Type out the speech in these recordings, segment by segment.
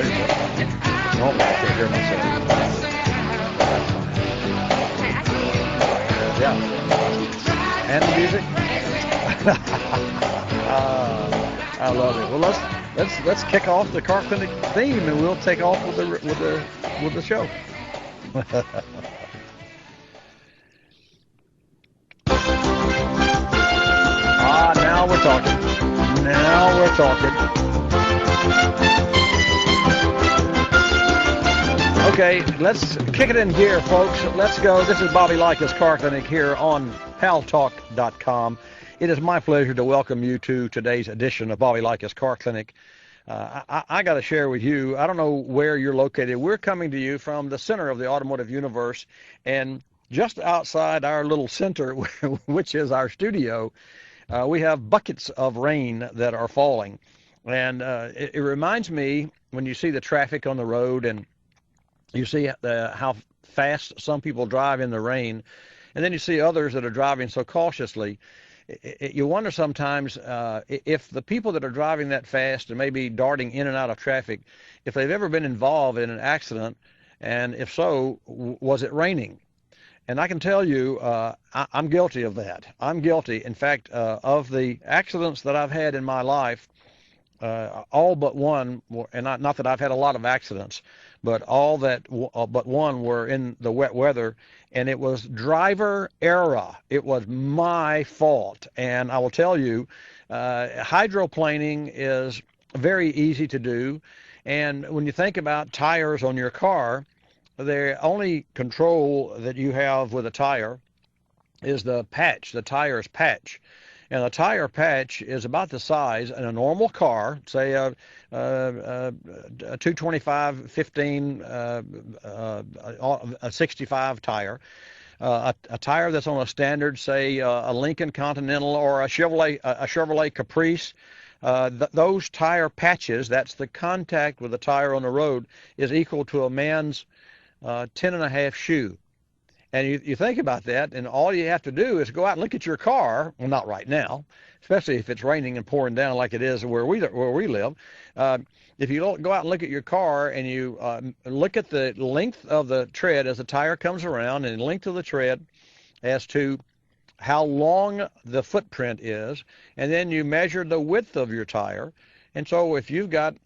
There you go. Normally I can't hear myself. Yeah. And the music. I love it. Well, let's kick off the Car Clinic theme, and we'll take off with the show. Now we're talking. Now we're talking. Okay, let's kick it in gear, folks. Let's go. This is Bobby Likis Car Clinic here on Paltalk.com. It is my pleasure to welcome you to today's edition of Bobby Likis Car Clinic. I got to share with you, I don't know where you're located. We're coming to you from the center of the automotive universe, and just outside our little center, which is our studio, we have buckets of rain that are falling. And it reminds me when you see the traffic on the road and you see how fast some people drive in the rain, and then you see others that are driving so cautiously. You wonder sometimes if the people that are driving that fast and maybe darting in and out of traffic, if they've ever been involved in an accident, and if so, was it raining? And I can tell you, I'm guilty of that. I'm guilty. In fact, of the accidents that I've had in my life, all but one, and not that I've had a lot of accidents, but all but one were in the wet weather, and it was driver error. It was my fault. And I will tell you, hydroplaning is very easy to do. And when you think about tires on your car, the only control that you have with a tire is the patch, the tire's patch. And a tire patch is about the size in a normal car, say a 225, 15, a 65 tire, a tire that's on a standard, say a Lincoln Continental or a Chevrolet Caprice. Those tire patches, that's the contact with the tire on the road, is equal to a man's 10.5 shoe. And you think about that, and all you have to do is go out and look at your car. Well, not right now, especially if it's raining and pouring down like it is where we live. If you go out and look at your car and you look at the length of the tread as the tire comes around, and the length of the tread as to how long the footprint is, and then you measure the width of your tire. And so if you've got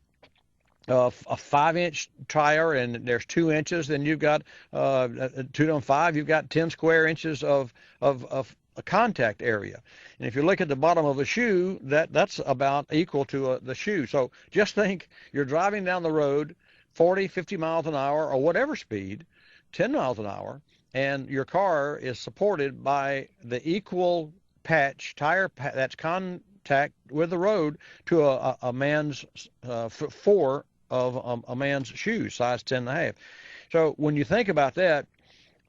a 5-inch tire and there's 2 inches, then you've got 2 on 5, you've got 10 square inches of a contact area. And if you look at the bottom of a shoe, that's about equal to the shoe. So just think you're driving down the road 40, 50 miles an hour or whatever speed, 10 miles an hour, and your car is supported by the equal patch, that's contact with the road to a man's 4 of a man's shoes, size 10.5. So when you think about that,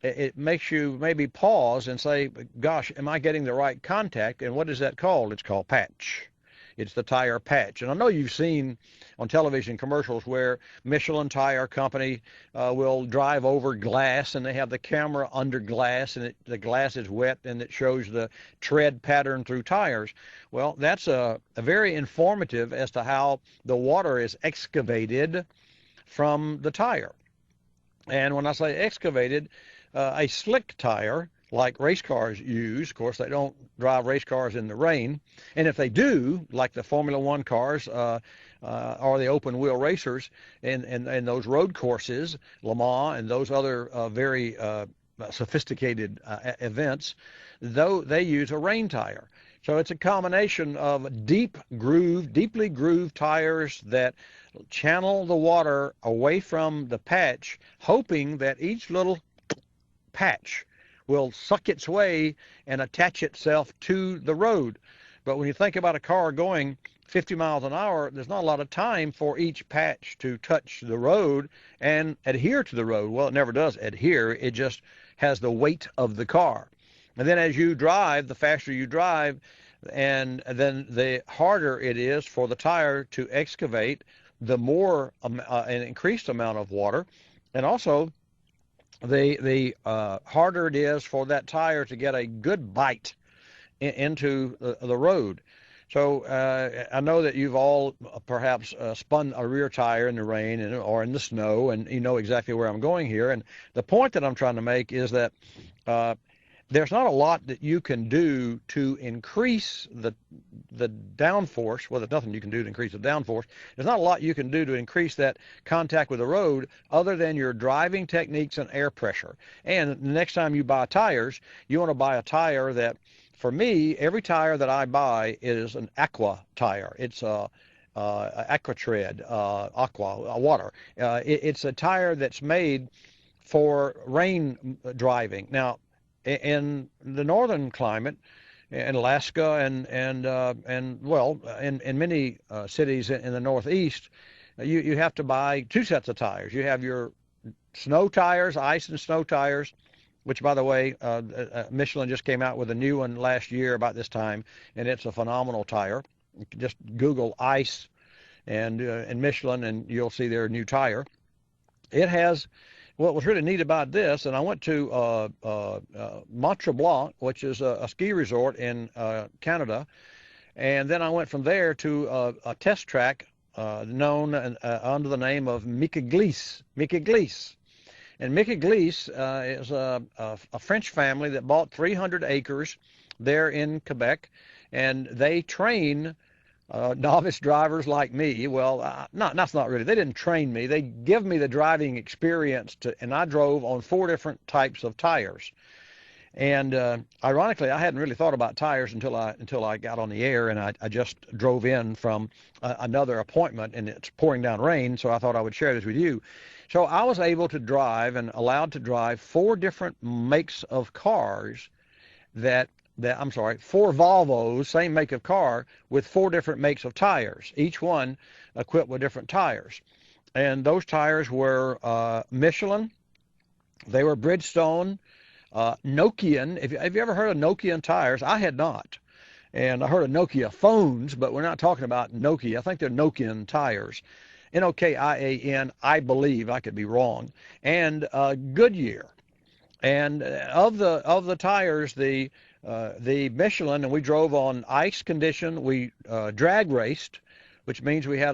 it makes you maybe pause and say, gosh, am I getting the right contact? And what is that called? It's called patch. It's the tire patch. And I know you've seen on television commercials where Michelin Tire Company will drive over glass, and they have the camera under glass, and the glass is wet, and it shows the tread pattern through tires. Well, that's a very informative as to how the water is excavated from the tire. And when I say excavated, a slick tire, like race cars use, of course, they don't drive race cars in the rain. And if they do, like the Formula One cars or the open wheel racers and those road courses, Le Mans and those other very sophisticated events, though they use a rain tire. So it's a combination of deeply grooved tires that channel the water away from the patch, hoping that each little patch will suck its way and attach itself to the road. But when you think about a car going 50 miles an hour, there's not a lot of time for each patch to touch the road and adhere to the road. Well, it never does adhere. It just has the weight of the car. And then as you drive, the faster you drive, and then the harder it is for the tire to excavate the more an increased amount of water. And also, the harder it is for that tire to get a good bite into the road. So I know that you've all perhaps spun a rear tire in the rain or in the snow, and you know exactly where I'm going here. And the point that I'm trying to make is that there's not a lot that you can do to increase the downforce. Well, there's nothing you can do to increase the downforce. There's not a lot you can do to increase that contact with the road other than your driving techniques and air pressure. And the next time you buy tires, you want to buy a tire that, for me, every tire that I buy is an aqua tire. It's a AquaTread, aqua, water. It's a tire that's made for rain driving. Now, in the northern climate, in Alaska and well, in many cities in the Northeast, you have to buy two sets of tires. You have your snow tires, ice and snow tires, which, by the way, Michelin just came out with a new one last year about this time, and it's a phenomenal tire. You can just Google ice and Michelin, and you'll see their new tire. It has, what was really neat about this, and I went to Mont Tremblant, which is a ski resort in Canada, and then I went from there to a test track known under the name of Mickey Gliese. And Mickey Gliese is a French family that bought 300 acres there in Quebec, and they train novice drivers like me. Well, that's not really. They didn't train me. They give me the driving experience and I drove on 4 different types of tires. And ironically, I hadn't really thought about tires until I got on the air, and I just drove in from another appointment, and it's pouring down rain, so I thought I would share this with you. So I was able to drive and allowed to drive 4 different makes of cars I'm sorry, 4 Volvos, same make of car, with 4 different makes of tires, each one equipped with different tires. And those tires were Michelin, they were Bridgestone, Nokian. Have you ever heard of Nokian tires? I had not. And I heard of Nokia phones, but we're not talking about Nokia. I think they're Nokian tires. Nokian, I believe. I could be wrong. And Goodyear. And of the tires, the Michelin, and we drove on ice condition. We drag raced, which means we had